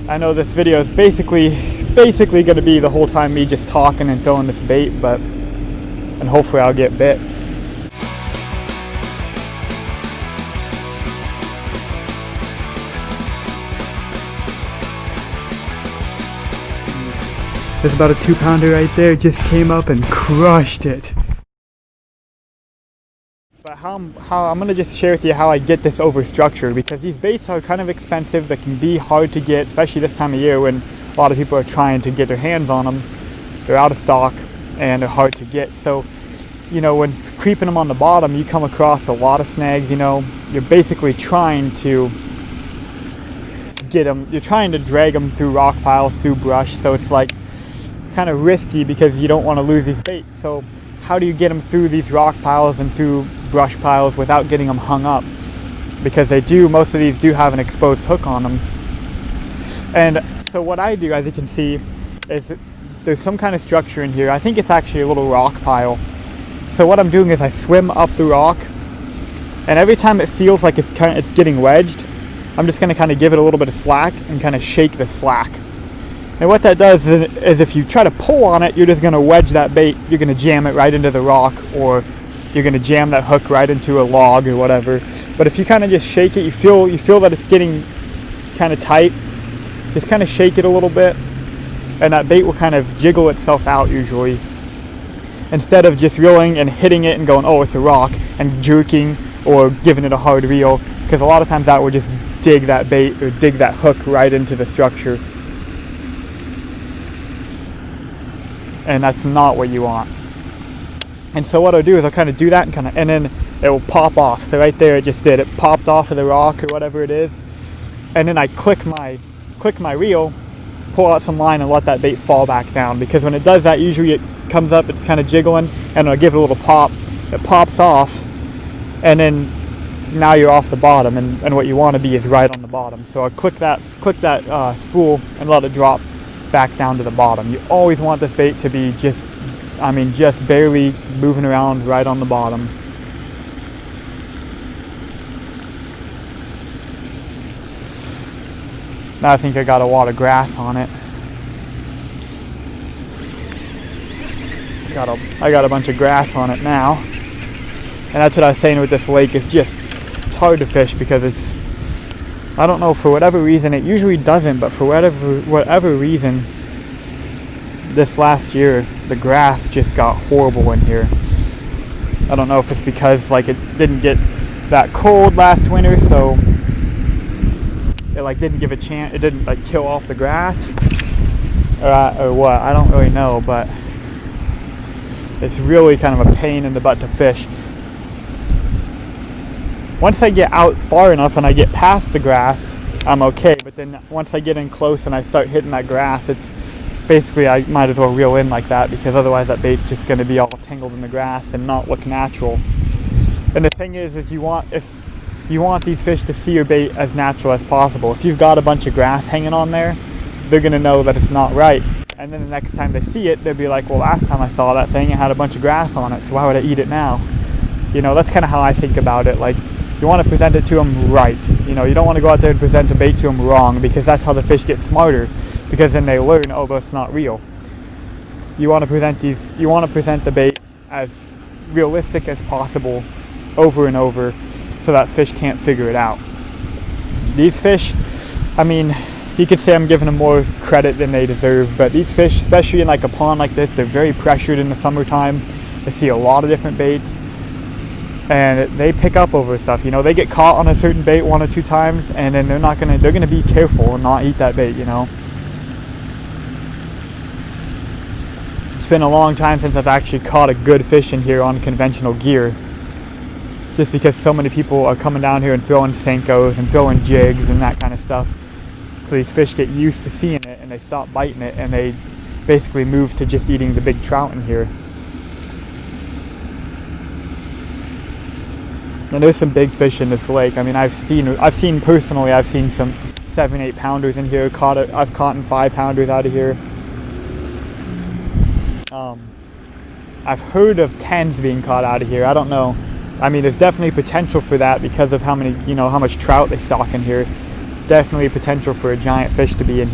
I know this video is basically going to be the whole time me just talking and throwing this bait, and hopefully I'll get bit. There's about a 2-pounder right there, just came up and crushed it. But I'm going to just share with you how I get this overstructured, because these baits are kind of expensive. They can be hard to get, especially this time of year when a lot of people are trying to get their hands on them. They're out of stock and they're hard to get. So, you know, when creeping them on the bottom, you come across a lot of snags. You know, you're basically trying to get them, you're trying to drag them through rock piles, through brush. So it's like kind of risky because you don't want to lose these baits. So how do you get them through these rock piles and through brush piles without getting them hung up? Because most of these do have an exposed hook on them. And so what I do, as you can see, is there's some kind of structure in here. I think it's actually a little rock pile. So what I'm doing is I swim up the rock, and every time it feels like it's getting wedged, I'm just going to kind of give it a little bit of slack and kind of shake the slack. And what that does is if you try to pull on it, you're just going to wedge that bait. You're going to jam it right into the rock, or you're going to jam that hook right into a log or whatever. But if you kind of just shake it, you feel that it's getting kind of tight. Just kind of shake it a little bit, and that bait will kind of jiggle itself out usually. Instead of just reeling and hitting it and going, oh, it's a rock, and jerking or giving it a hard reel, because a lot of times that will just dig that bait or dig that hook right into the structure. And that's not what you want. And so what I'll do is I'll kind of do that and then it will pop off. So right there it just did. It popped off of the rock or whatever it is. And then I click my reel, pull out some line and let that bait fall back down. Because when it does that, usually it comes up, it's kind of jiggling, and I'll give it a little pop. It pops off, and then now you're off the bottom, and what you want to be is right on the bottom. So I'll click that spool and let it drop back down to the bottom. You always want this bait to be just barely moving around right on the bottom. Now I think I got a lot of grass on it. I got a bunch of grass on it now. And that's what I was saying with this lake. It's hard to fish because I don't know, for whatever reason, it usually doesn't, but for whatever reason, this last year, the grass just got horrible in here. I don't know if it's because like it didn't get that cold last winter, so it like didn't give a chance, it didn't like kill off the grass, or what, I don't really know, but it's really kind of a pain in the butt to fish. Once I get out far enough and I get past the grass, I'm okay. But then once I get in close and I start hitting that grass, it's basically I might as well reel in like that, because otherwise that bait's just going to be all tangled in the grass and not look natural. And the thing is you want these fish to see your bait as natural as possible. If you've got a bunch of grass hanging on there, they're going to know that it's not right. And then the next time they see it, they'll be like, well, last time I saw that thing, it had a bunch of grass on it, so why would I eat it now? You know, that's kind of how I think about it. Like, you want to present it to them right. You know, you don't want to go out there and present a bait to them wrong, because that's how the fish get smarter, because then they learn, oh, but it's not real. You want to present the bait as realistic as possible over and over, so that fish can't figure it out. These fish, I mean, you could say I'm giving them more credit than they deserve, but these fish, especially in like a pond like this, they're very pressured in the summertime. They see a lot of different baits, and they pick up over stuff. You know, they get caught on a certain bait 1 or 2 times, and then they're gonna be careful and not eat that bait, you know. It's been a long time since I've actually caught a good fish in here on conventional gear, just because so many people are coming down here and throwing Senkos and throwing jigs and that kind of stuff. So these fish get used to seeing it and they stop biting it, and they basically move to just eating the big trout in here. And there's some big fish in this lake. I mean, I've seen personally some 7-8 pounders in here. I've caught 5 pounders out of here. I've heard of 10s being caught out of here. I don't know. I mean, there's definitely potential for that because of how much trout they stock in here. Definitely potential for a giant fish to be in here.